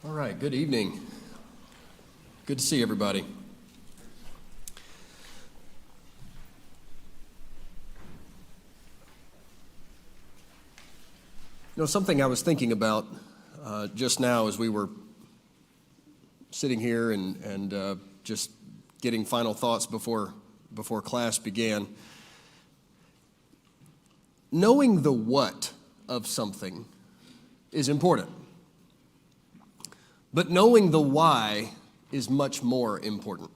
All right, good evening. Good to see everybody. You know, something I was thinking about just now as we were sitting here and just getting final thoughts before class began. Knowing the what of something is important, but knowing the why is much more important.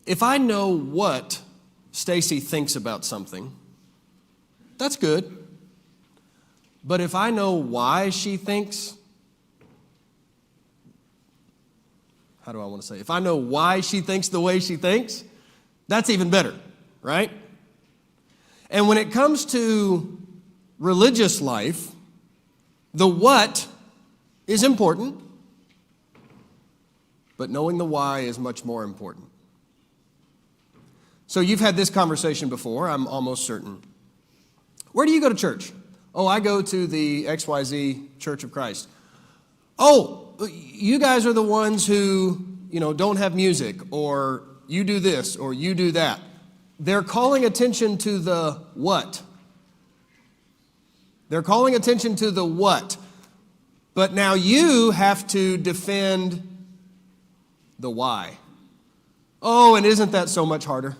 If I know what Stacy thinks about something, that's good. But if I know why she thinks, how do I want to say? If I know why she thinks the way she thinks, that's even better, right? And when it comes to religious life, the what is important, but knowing the why is much more important. So you've had this conversation before, I'm almost certain. Where do you go to church? Oh, I go to the XYZ Church of Christ. Oh, you guys are the ones who, don't have music, or you do this, or you do that. They're calling attention to the what. They're calling attention to the what. But now you have to defend the why. Oh, and isn't that so much harder?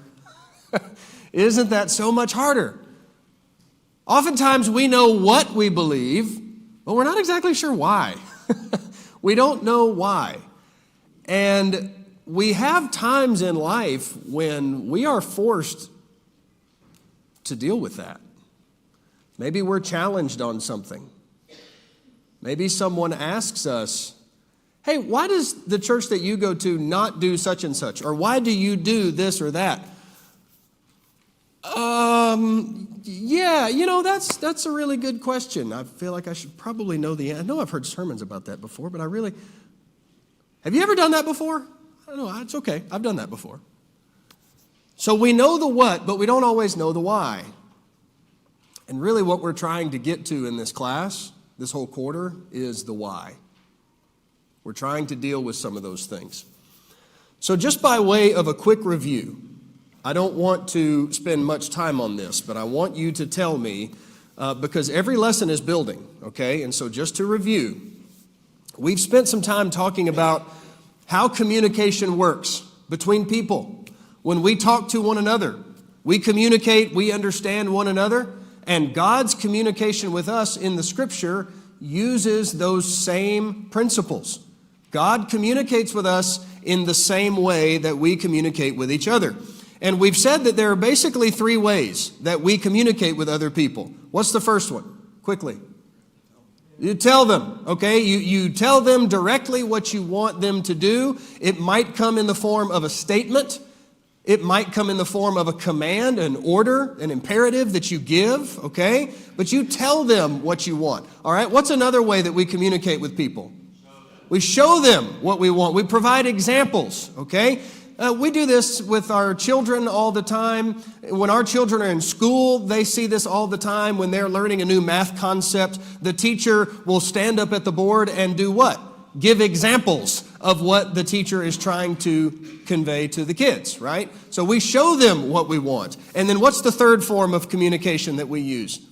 Isn't that so much harder? Oftentimes we know what we believe, but we're not exactly sure why. We don't know why. And we have times in life when we are forced to deal with that. Maybe we're challenged on something. Maybe someone asks us, hey, why does the church that you go to not do such and such? Or why do you do this or that? That's a really good question. I feel like I should probably know the answer. I know I've heard sermons about that before, but have you ever done that before? I don't know, it's okay. I've done that before. So we know the what, but we don't always know the why. And really what we're trying to get to in this class, this whole quarter, is the why. We're trying to deal with some of those things. So just by way of a quick review, I don't want to spend much time on this, but I want you to tell me, because every lesson is building, okay? And so just to review, we've spent some time talking about how communication works between people. When we talk to one another, we communicate, we understand one another, and God's communication with us in the Scripture uses those same principles. God communicates with us in the same way that we communicate with each other. And we've said that there are basically three ways that we communicate with other people. What's the first one? Quickly. You tell them, okay? You tell them directly what you want them to do. It might come in the form of a statement. It might come in the form of a command, an order, an imperative that you give, okay? But you tell them what you want, all right? What's another way that we communicate with people? We show them what we want. We provide examples, okay? We do this with our children all the time. When our children are in school, they see this all the time. When they're learning a new math concept, the teacher will stand up at the board and do what? Give examples of what the teacher is trying to convey to the kids, right? So we show them what we want. And then what's the third form of communication that we use?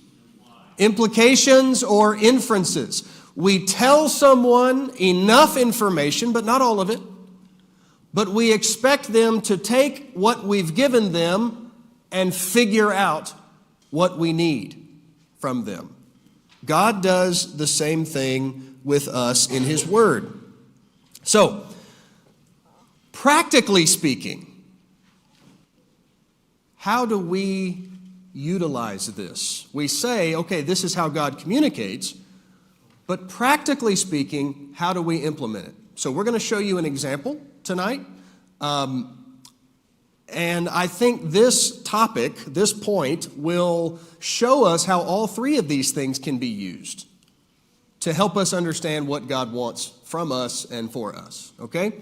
Implications or inferences. We tell someone enough information, but not all of it. But we expect them to take what we've given them and figure out what we need from them. God does the same thing with us in His Word. So, practically speaking, how do we utilize this? We say, okay, this is how God communicates, but practically speaking, how do we implement it? So we're going to show you an example tonight. And I think this topic, this point, will show us how all three of these things can be used to help us understand what God wants from us and for us, okay?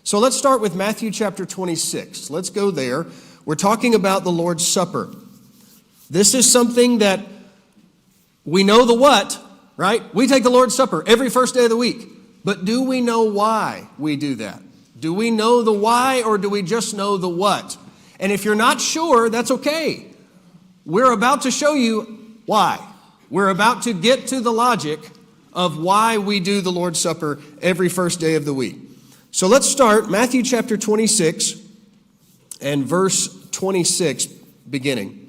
So let's start with Matthew chapter 26. Let's go there. We're talking about the Lord's Supper. This is something that We know the what, right? We take the Lord's Supper every first day of the week. But do we know why we do that? Do we know the why, or do we just know the what? And if you're not sure, that's okay. We're about to show you why. We're about to get to the logic of why we do the Lord's Supper every first day of the week. So let's start Matthew chapter 26 and verse 26 beginning.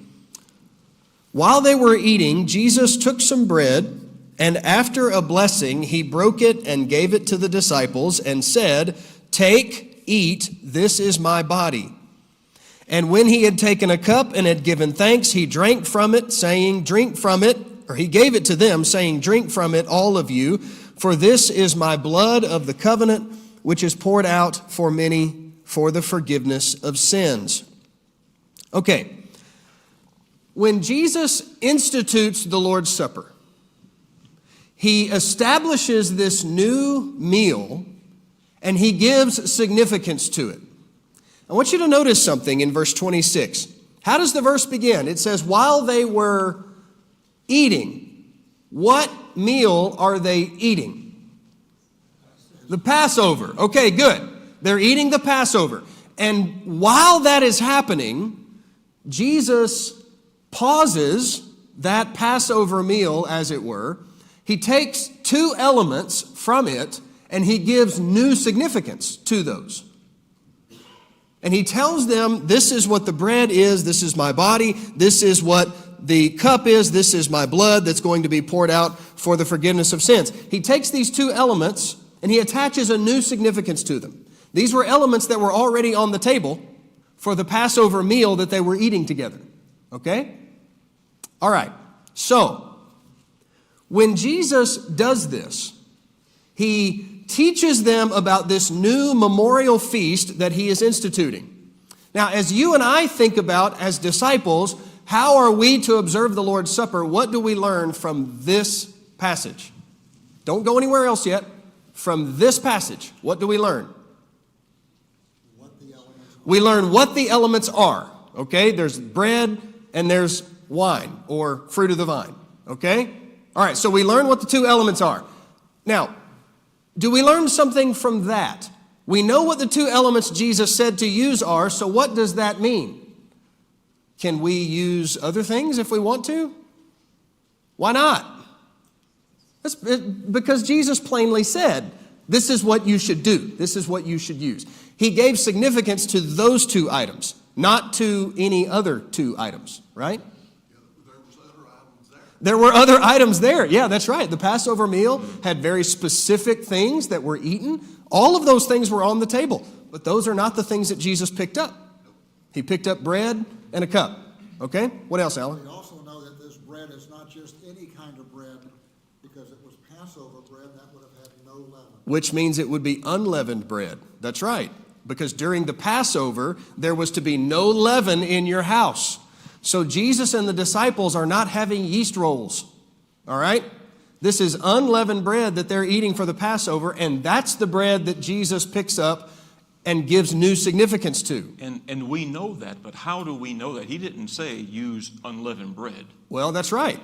While they were eating, Jesus took some bread, and after a blessing, he broke it and gave it to the disciples and said, "Take, eat, this is my body." And when he had taken a cup and had given thanks, he drank from it, saying, "Drink from it," or he gave it to them, saying, "Drink from it, all of you, for this is my blood of the covenant, which is poured out for many for the forgiveness of sins." Okay, when Jesus institutes the Lord's Supper, he establishes this new meal and he gives significance to it. I want you to notice something in verse 26. How does the verse begin? It says, while they were eating. What meal are they eating? The Passover. Okay, good. They're eating the Passover. And while that is happening, Jesus pauses that Passover meal, as it were. He takes two elements from it and he gives new significance to those. And he tells them, this is what the bread is, this is my body, this is what the cup is, this is my blood that's going to be poured out for the forgiveness of sins. He takes these two elements and he attaches a new significance to them. These were elements that were already on the table for the Passover meal that they were eating together. Okay? All right. So, when Jesus does this, he teaches them about this new memorial feast that he is instituting. Now, as you and I think about as disciples, how are we to observe the Lord's Supper? What do we learn from this passage? Don't go anywhere else yet. From this passage, what do we learn? We learn what the elements are. Okay? There's bread and there's wine or fruit of the vine. Okay? All right, so we learn what the two elements are. Now, do we learn something from that? We know what the two elements Jesus said to use are, so what does that mean? Can we use other things if we want to? Why not? Because Jesus plainly said, this is what you should do. This is what you should use. He gave significance to those two items, not to any other two items, right? There were other items there. Yeah, that's right. The Passover meal had very specific things that were eaten. All of those things were on the table, but those are not the things that Jesus picked up. He picked up bread and a cup. Okay? What else, Alan? We also know that this bread is not just any kind of bread, because it was Passover bread that would have had no leaven. Which means it would be unleavened bread. That's right. Because during the Passover, there was to be no leaven in your house. So Jesus and the disciples are not having yeast rolls, all right? This is unleavened bread that they're eating for the Passover, and that's the bread that Jesus picks up and gives new significance to. And we know that, but how do we know that? He didn't say use unleavened bread. Well, that's right.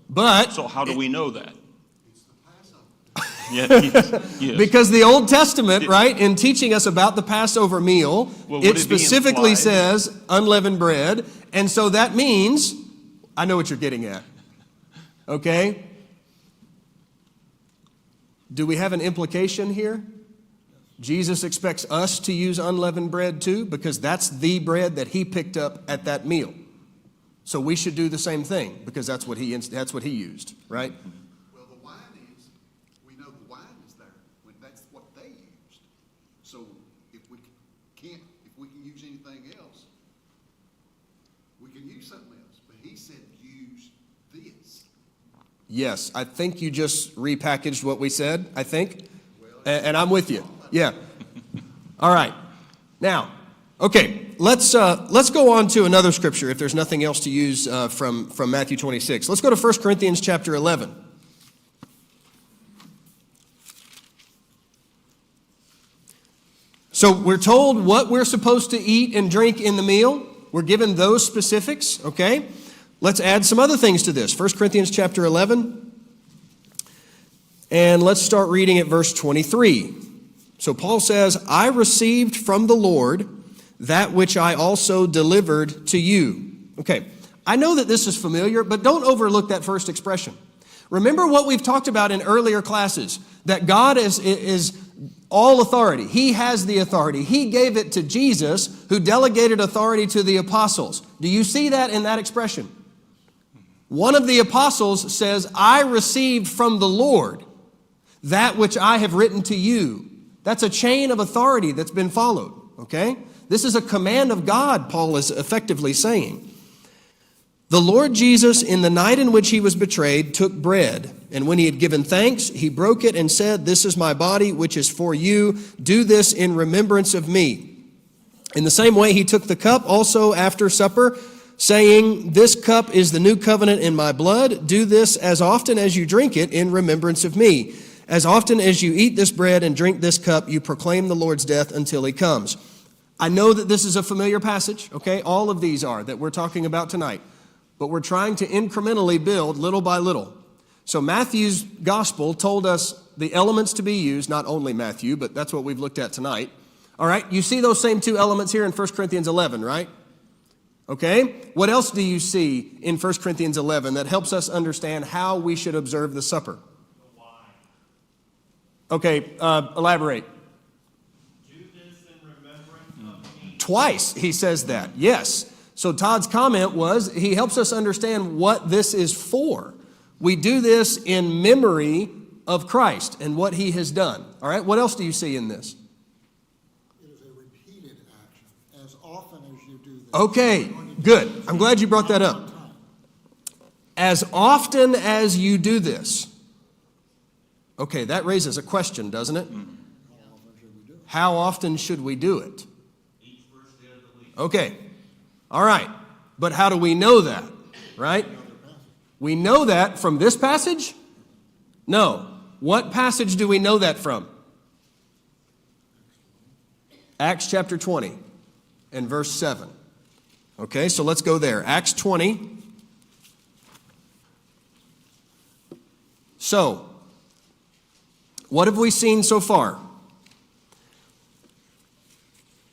But so how do we know that? Yeah, yes. Because the Old Testament, right, in teaching us about the Passover meal, it specifically says unleavened bread. And so that means, I know what you're getting at. Okay? Do we have an implication here? Jesus expects us to use unleavened bread too, because that's the bread that he picked up at that meal. So we should do the same thing, because that's what he used, right? Yes, I think you just repackaged what we said, I think. And I'm with you. Yeah. All right. Now, okay, let's go on to another scripture if there's nothing else to use from Matthew 26. Let's go to 1 Corinthians chapter 11. So we're told what we're supposed to eat and drink in the meal. We're given those specifics, okay? let's add some other things to this. 1 Corinthians chapter 11, and let's start reading at verse 23. So Paul says, I received from the Lord that which I also delivered to you. Okay, I know that this is familiar, but don't overlook that first expression. Remember what we've talked about in earlier classes, that God is all authority. He has the authority. He gave it to Jesus, who delegated authority to the apostles. Do you see that in that expression? One of the apostles says, I received from the Lord that which I have written to you. That's a chain of authority that's been followed, okay? This is a command of God, Paul is effectively saying. The Lord Jesus, in the night in which he was betrayed, took bread, and when he had given thanks, he broke it and said, this is my body, which is for you. Do this in remembrance of me. In the same way, he took the cup also after supper, saying, this cup is the new covenant in my blood. Do this as often as you drink it in remembrance of me. As often as you eat this bread and drink this cup, you proclaim the Lord's death until he comes. I know that this is a familiar passage, okay? All of these are that we're talking about tonight. But we're trying to incrementally build little by little. So Matthew's gospel told us the elements to be used, not only Matthew, but that's what we've looked at tonight. All right, you see those same two elements here in 1 Corinthians 11, right? Okay, what else do you see in 1 Corinthians 11 that helps us understand how we should observe the supper? Okay, elaborate. Do this in remembrance of me. Twice he says that, yes. So Todd's comment was, he helps us understand what this is for. We do this in memory of Christ and what he has done. All right, what else do you see in this? It is a repeated action, as often as you do this. Okay, good. I'm glad you brought that up. As often as you do this. Okay, that raises a question, doesn't it? How often should we do it? Each first day of the week. Okay. All right, but how do we know that, right? We know that from this passage? No. What passage do we know that from? Acts chapter 20 and verse 7. Okay, so let's go there. Acts 20. So, what have we seen so far?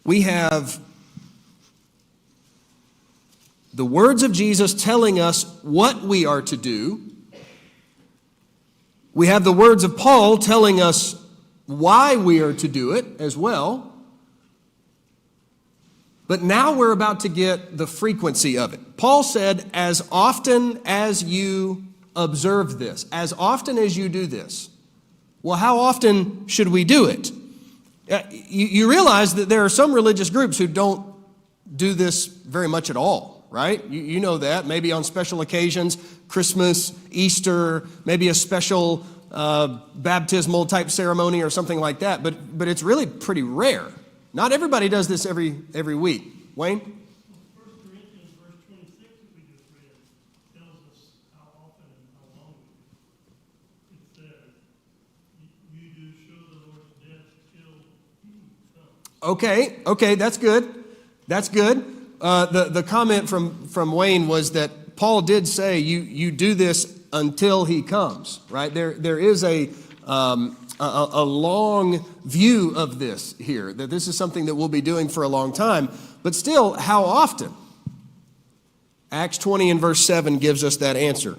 We have the words of Jesus telling us what we are to do. We have the words of Paul telling us why we are to do it as well. But now we're about to get the frequency of it. Paul said, as often as you observe this, as often as you do this. Well, how often should we do it? You realize that there are some religious groups who don't do this very much at all. Right? You know that. Maybe on special occasions, Christmas, Easter, maybe a special baptismal type ceremony or something like that. But it's really pretty rare. Not everybody does this every week. Wayne? 1 Corinthians verse 26 that we just read tells us how often and how long we do. It says, you do show the Lord's death till he comes. Okay, that's good. That's good. The comment from Wayne was that Paul did say you do this until he comes, right? There is a long view of this here, that this is something that we'll be doing for a long time. But still, how often? Acts 20 and verse 7 gives us that answer.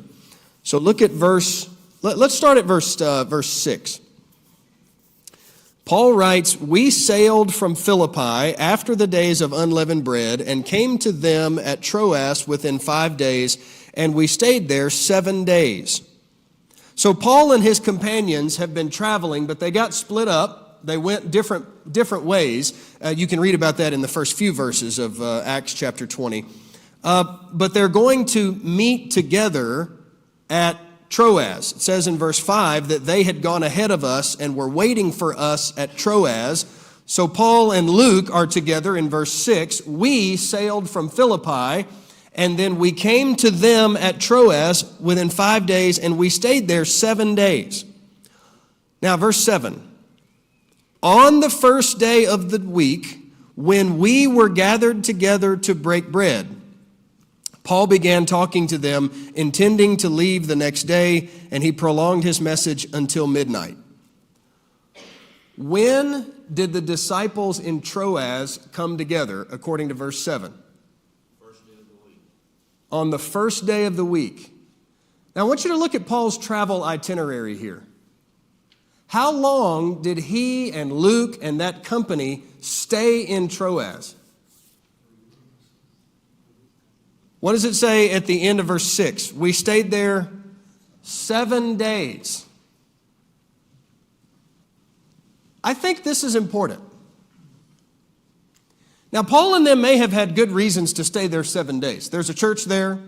So look at let's start at verse 6. Paul writes, we sailed from Philippi after the days of unleavened bread and came to them at Troas within 5 days, and we stayed there 7 days. So Paul and his companions have been traveling, but they got split up. They went different ways. You can read about that in the first few verses of Acts chapter 20. But they're going to meet together at Troas. It says in verse 5 that they had gone ahead of us and were waiting for us at Troas. So Paul and Luke are together in verse 6. We sailed from Philippi, and then we came to them at Troas within 5 days, and we stayed there 7 days. Now, verse 7. On the first day of the week, when we were gathered together to break bread, Paul began talking to them, intending to leave the next day, and he prolonged his message until midnight. When did the disciples in Troas come together, according to verse 7? First day of the week. On the first day of the week. Now, I want you to look at Paul's travel itinerary here. How long did he and Luke and that company stay in Troas? What does it say at the end of verse 6? We stayed there 7 days. I think this is important. Now, Paul and them may have had good reasons to stay there 7 days. There's a church there.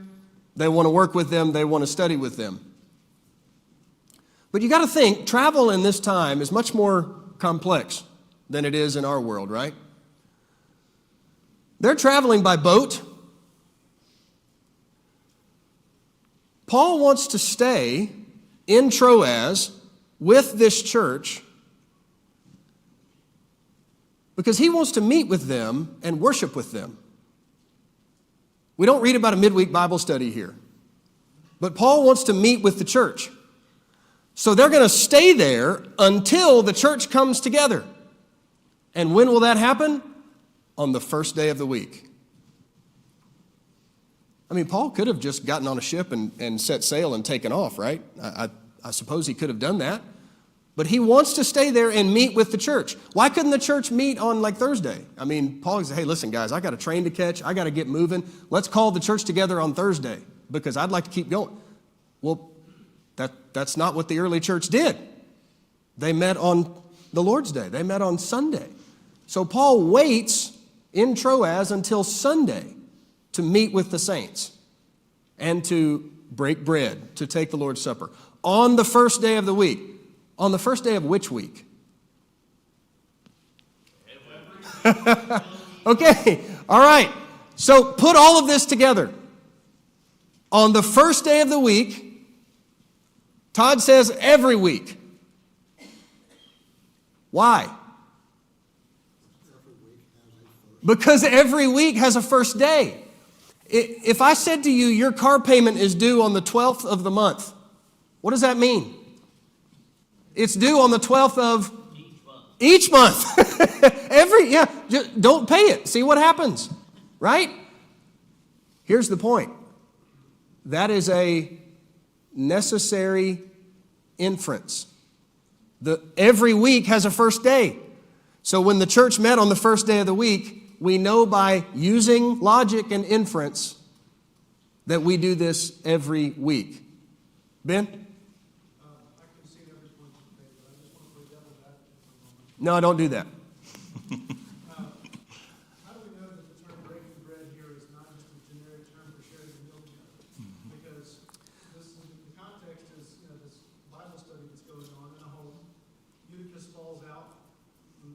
They want to work with them. They want to study with them. But you got to think, travel in this time is much more complex than it is in our world, right? They're traveling by boat. Paul wants to stay in Troas with this church because he wants to meet with them and worship with them. We don't read about a midweek Bible study here, but Paul wants to meet with the church. So they're going to stay there until the church comes together. And when will that happen? On the first day of the week. I mean, Paul could have just gotten on a ship and set sail and taken off, right? I suppose he could have done that. But he wants to stay there and meet with the church. Why couldn't the church meet on like Thursday? I mean, Paul said, hey, listen, guys, I got a train to catch. I got to get moving. Let's call the church together on Thursday because I'd like to keep going. Well, that's not what the early church did. They met on the Lord's Day. They met on Sunday. So Paul waits in Troas until Sunday to meet with the saints and to break bread, to take the Lord's Supper. On the first day of the week. On the first day of which week? Okay, all right. So put all of this together. On the first day of the week, Todd says every week. Why? Because every week has a first day. If I said to you, your car payment is due on the 12th of the month, what does that mean? It's due on the 12th of each month. Just don't pay it. See what happens, right? Here's the point. That is a necessary inference. Every week has a first day. So when the church met on the first day of the week, we know by using logic and inference that we do this every week. Ben? No, don't do that. How do we know that the term breaking bread here is not just a generic term for sharing a meal together? Because the context is, this Bible study that's going on in a home. Eutychus falls out, and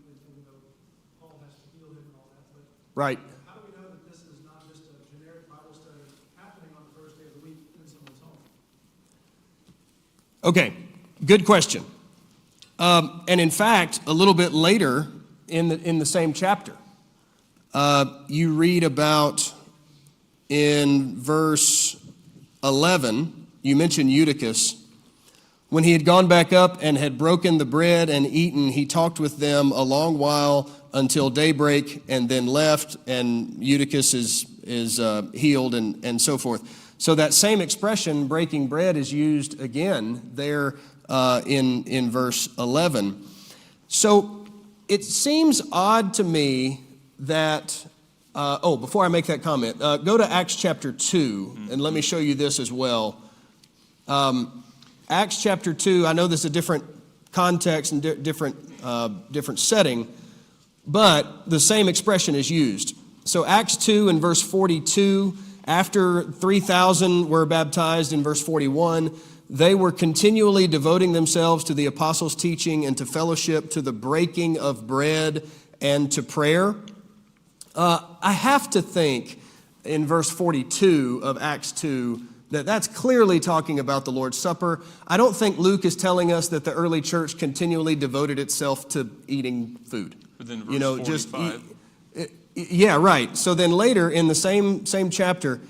Paul has to heal him and all that. But Right. how do we know that this is not just a generic Bible study happening on the first day of the week in someone's home? Okay, good question. And in fact, a little bit later in the same chapter, you read about in verse 11, you mentioned Eutychus. When he had gone back up and had broken the bread and eaten, he talked with them a long while until daybreak and then left, and Eutychus is healed and so forth. So that same expression, breaking bread, is used again there in verse 11. So it seems odd to me that, before I make that comment, go to Acts chapter 2, and let me show you this as well. Acts chapter 2, I know this is a different context and different setting, but the same expression is used. So Acts 2 and verse 42, after 3,000 were baptized in verse 41, they were continually devoting themselves to the apostles' teaching and to fellowship, to the breaking of bread and to prayer. I have to think in verse 42 of Acts 2 that's clearly talking about the Lord's Supper. I don't think Luke is telling us that the early church continually devoted itself to eating food. But then verse 45. Yeah, right. So then later in the same chapter,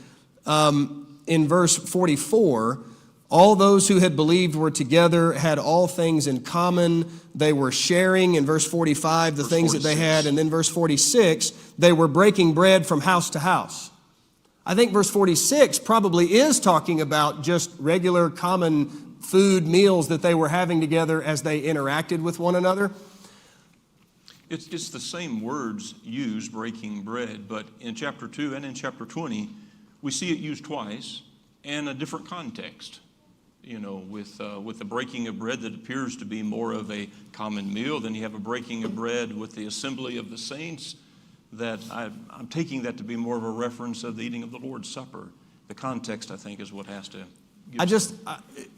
in verse 44, all those who had believed were together, had all things in common. They were sharing, in verse 45, the Verse things that they 46. had. And then verse 46, they were breaking bread from house to house. I think verse 46 probably is talking about just regular common food meals that they were having together as they interacted with one another. It's the same words used, breaking bread, but in chapter 2 and in chapter 20, we see it used twice and a different context. You know, with the breaking of bread that appears to be more of a common meal, then you have a breaking of bread with the assembly of the saints, that I'm taking that to be more of a reference of the eating of the Lord's Supper. The context, I think, is what has to give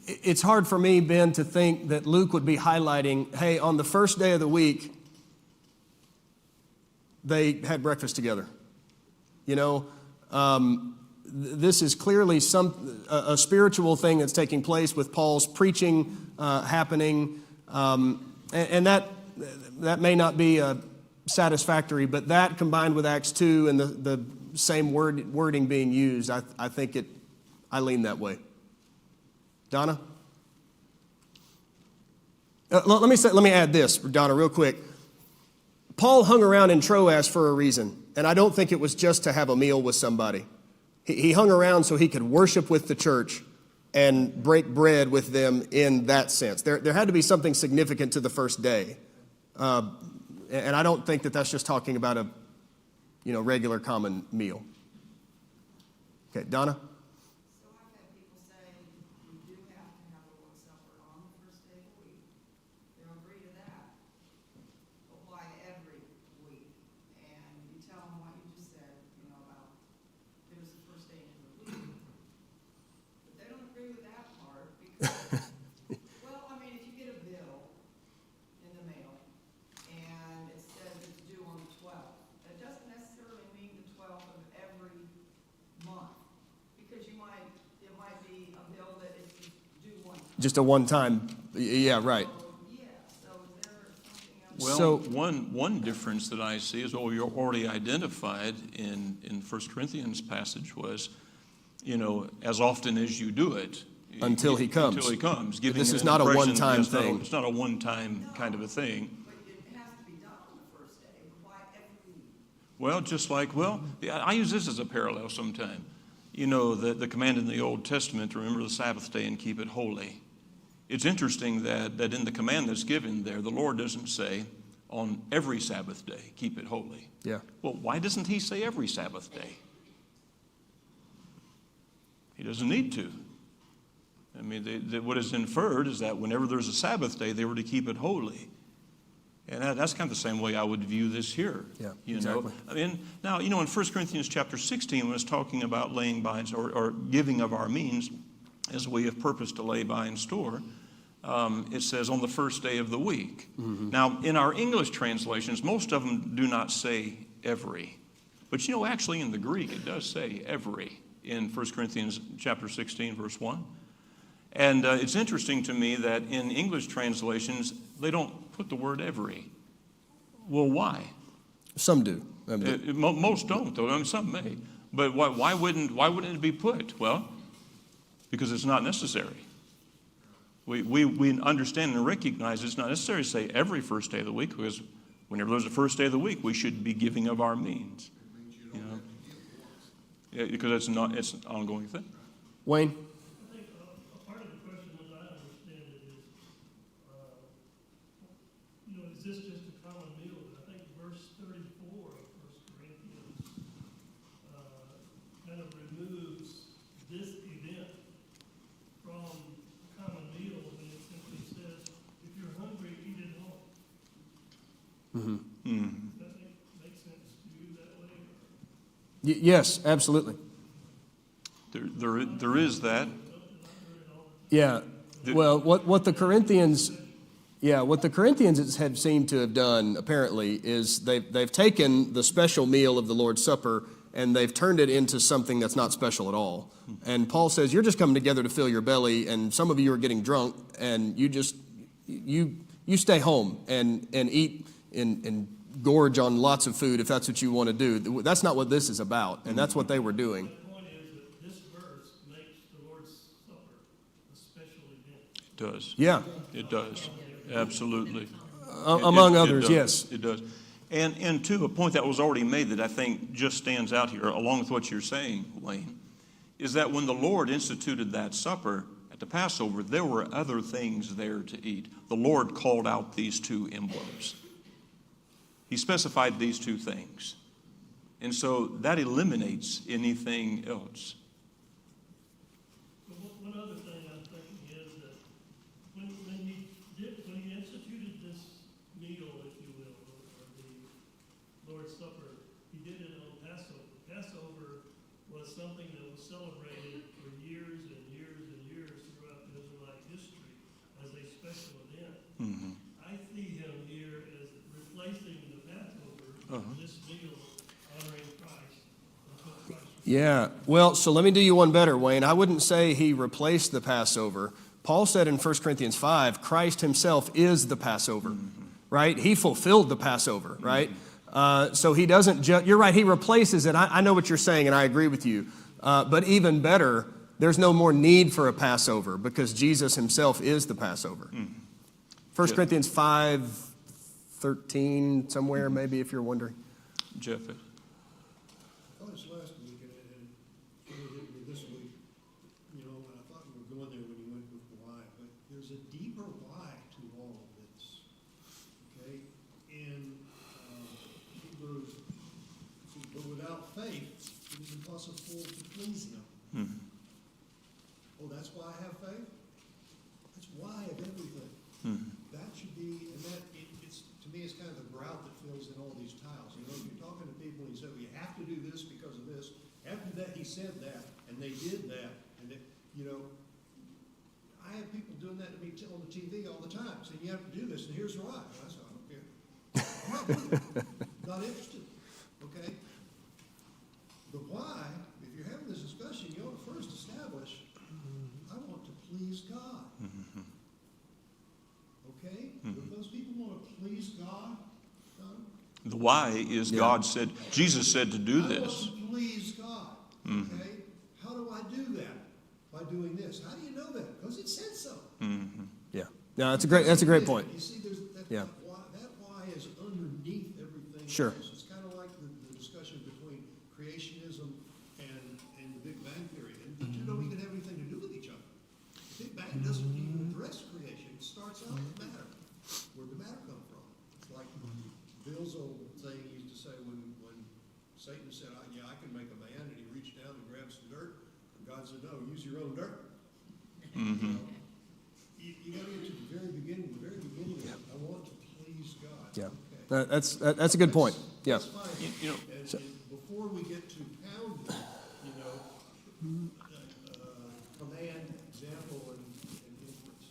It's hard for me, Ben, to think that Luke would be highlighting, hey, on the first day of the week, they had breakfast together. You know, this is clearly a spiritual thing that's taking place with Paul's preaching happening, and that may not be satisfactory, but that combined with Acts 2 and the same wording being used, I think I lean that way. Donna? Let me add this, Donna, real quick. Paul hung around in Troas for a reason, and I don't think it was just to have a meal with somebody. He hung around so he could worship with the church and break bread with them in that sense. There had to be something significant to the first day. And I don't think that that's just talking about a regular common meal. Okay, Donna? So I've had people say we do have to have a Lord's Supper on the first day of the week. They don't agree to that. But why every week? And you tell them what you just said, about it was the first day of the week. But they don't agree with that part because, well, I mean, if you get a bill in the mail and it says it's due on the 12th, that doesn't necessarily mean the 12th of every month. Because it might be a bill that is due one time. Just a one-time, yeah, right. So is there something else? Well, one difference that I see is what you already identified in 1 Corinthians passage was, as often as you do it. Until he comes. Until he comes. Giving This an is not a impression- one-time it's not a- thing. It's not a one-time kind of a thing. But it has to be done on the first day. Why every week? Well, just like, I use this as a parallel sometime. The command in the Old Testament to remember the Sabbath day and keep it holy. It's interesting that in the command that's given there, the Lord doesn't say on every Sabbath day, keep it holy. Yeah. Well, why doesn't he say every Sabbath day? He doesn't need to. I mean, what is inferred is that whenever there's a Sabbath day, they were to keep it holy. And that's kind of the same way I would view this here. Yeah, exactly. I mean, now, in 1 Corinthians chapter 16, when it's talking about laying by or giving of our means as we have purpose to lay by in store, it says on the first day of the week. Mm-hmm. Now, in our English translations, most of them do not say every. But actually in the Greek, it does say every in 1 Corinthians chapter 16, verse 1. And it's interesting to me that in English translations, they don't put the word every. Well, why? Some do. Most don't, though. I mean, some may. But why wouldn't it be put? Well, because it's not necessary. We understand and recognize it's not necessary to say every first day of the week, because whenever there's a first day of the week, we should be giving of our means. Yeah, because it's an ongoing thing. Wayne? I think a part of the question, as I understand it, is this just a common meal? I think verse 34 of 1 Corinthians kind of removes this event from common meal, and it simply says, if you're hungry, eat at home. Mm-hmm. Does that make sense to you that way? Yes, absolutely. There is that. Yeah. Well, what the Corinthians have seemed to have done apparently is they've taken the special meal of the Lord's Supper and they've turned it into something that's not special at all. And Paul says you're just coming together to fill your belly, and some of you are getting drunk, and you stay home and eat and gorge on lots of food if that's what you want to do. That's not what this is about, and that's what they were doing. The point is that this does. Yeah, It does. Absolutely. among It others, does. yes. It does. And to a point that was already made that I think just stands out here, along with what you're saying, Wayne, is that when the Lord instituted that supper at the Passover, there were other things there to eat. The Lord called out these two emblems. He specified these two things. And so that eliminates anything else. But one other thing I'm thinking is that when he instituted this meal, if you will, or the Lord's Supper, he did it on Passover. Passover was something that was celebrated for years and years and years throughout the Israelite history as a special event. Mm-hmm. I see him here as replacing the Passover, this meal honoring Christ, until Christ. Yeah, well, so let me do you one better, Wayne. I wouldn't say he replaced the Passover. Paul said in 1 Corinthians 5, Christ himself is the Passover, right? He fulfilled the Passover, right? So he doesn't, you're right, he replaces it. I know what you're saying, and I agree with you. But even better, there's no more need for a Passover because Jesus himself is the Passover. 1 Yeah. Corinthians 5:13, somewhere maybe, if you're wondering. Jeff? I thought this last week, and it really hit me this week, and I thought we were going there when you went with why, but there's a deeper why to all of this, okay? In Hebrews, but without faith, it is impossible to please him. Oh, that's why I have faith? That's why of everything. That should be, and it's, to me, it's kind of the grout that fills in all these tiles. If you're talking to people and you say, well, you have to do this because of this. After that, he said that, and they did that, and I have people doing that to me on the TV all the time, saying, you have to do this, and here's why. And I said, I don't care. I'm not doing it. Not interested, okay? The why, if you're having this discussion, you ought to first establish, I want to please God. Okay? If those people want to please God, The why is God said, Jesus said to do this. I want to please God. Okay? How do I do that? By doing this. How do you know that? Because it said so. Yeah. No, that's a great point. You see, there's that, Yeah. that why is underneath everything Sure. else. It's kind of like the discussion between creationism and the Big Bang Theory. And the two don't even have anything to do with each other. The Big Bang doesn't even address creation. It starts out with matter. Where'd the matter come from? It's like Bill's old thing he used to say when Satan said, yeah, I can make a man, and he reached down and grabbed some dirt, and God said, no, use your own dirt. You got to get to the very beginning. The very beginning is, I want to please God. Yeah. Okay. That's a good point. Yeah. That's fine. And before we get to pounding, command, example, and inference,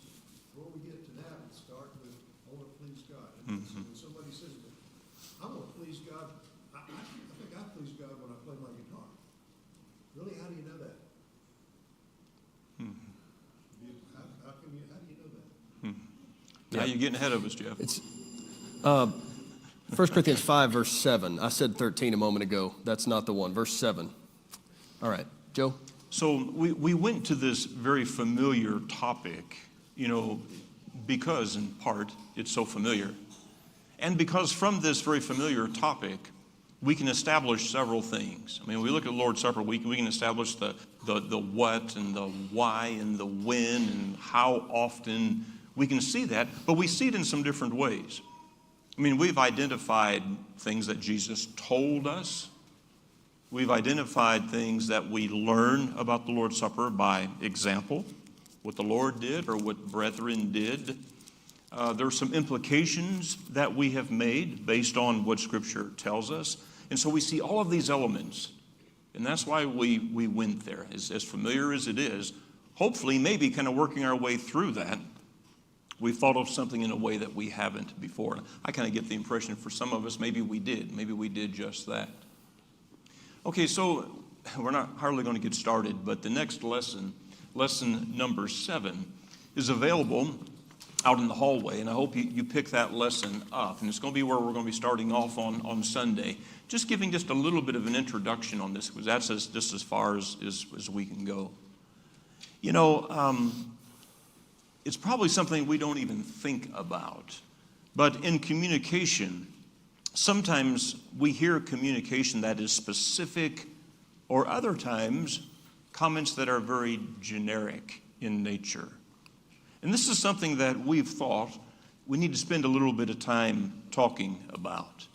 before we get to that, we start with, I want to please God. And when somebody says, I want to please God, I think I please God when I play my guitar. Really, how do you know that? How do you know that? Now you're getting ahead of us, Jeff. It's 1 Corinthians 5, verse 7. I said 13 a moment ago. That's not the one. Verse 7. All right. Joe? So we went to this very familiar topic, because in part it's so familiar. And because from this very familiar topic, we can establish several things. I mean, we look at the Lord's Supper, we can establish the what and the why and the when and how often. We can see that, but we see it in some different ways. I mean, we've identified things that Jesus told us. We've identified things that we learn about the Lord's Supper by example, what the Lord did or what brethren did. There are some implications that we have made based on what Scripture tells us. And so we see all of these elements. And that's why we went there. As familiar as it is, hopefully maybe kind of working our way through that, we thought of something in a way that we haven't before. I kind of get the impression for some of us, maybe we did. Maybe we did just that. Okay, so we're not hardly going to get started, but the next lesson, lesson number 7, is available out in the hallway, and I hope you pick that lesson up. And it's going to be where we're going to be starting off on Sunday. Just giving just a little bit of an introduction on this, because that's just as far as we can go. it's probably something we don't even think about. But in communication, sometimes we hear communication that is specific, or other times comments that are very generic in nature. And this is something that we've thought we need to spend a little bit of time talking about.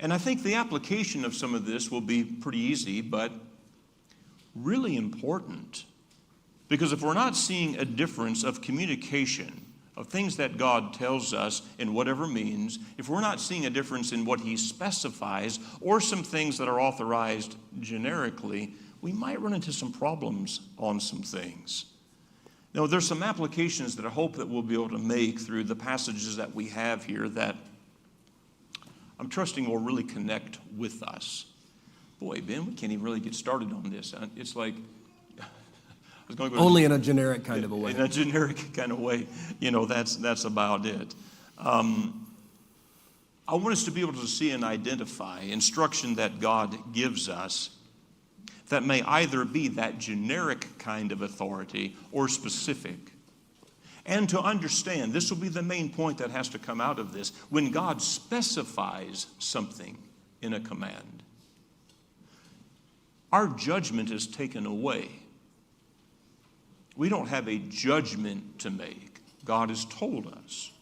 And I think the application of some of this will be pretty easy, but really important. Because if we're not seeing a difference of communication, of things that God tells us in whatever means, if we're not seeing a difference in what he specifies or some things that are authorized generically, we might run into some problems on some things. Now, there's some applications that I hope that we'll be able to make through the passages that we have here that I'm trusting will really connect with us. Boy, Ben, we can't even really get started on this. It's like, I was going to go Only in a generic kind of a way. in a generic kind of way, that's about it. I want us to be able to see and identify instruction that God gives us that may either be that generic kind of authority or specific. And to understand, this will be the main point that has to come out of this, when God specifies something in a command, our judgment is taken away. We don't have a judgment to make. God has told us.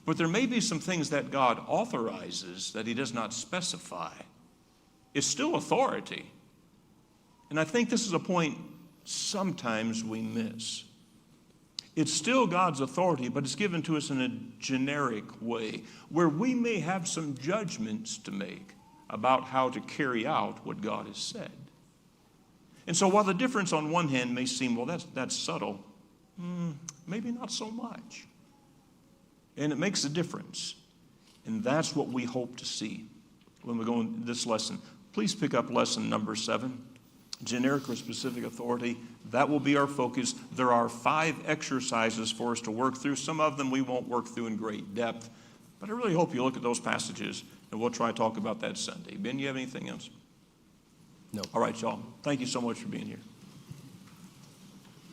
But there may be some things that God authorizes that he does not specify. It's still authority. And I think this is a point sometimes we miss. It's still God's authority, but it's given to us in a generic way, where we may have some judgments to make about how to carry out what God has said. And so while the difference on one hand may seem, well, that's subtle, maybe not so much. And it makes a difference. And that's what we hope to see when we go in this lesson. Please pick up lesson number 7. Generic or specific authority, that will be our focus. There are 5 exercises for us to work through. Some of them we won't work through in great depth, but I really hope you look at those passages, and we'll try to talk about that Sunday. Ben, you have anything else? No. All right, y'all. Thank you so much for being here.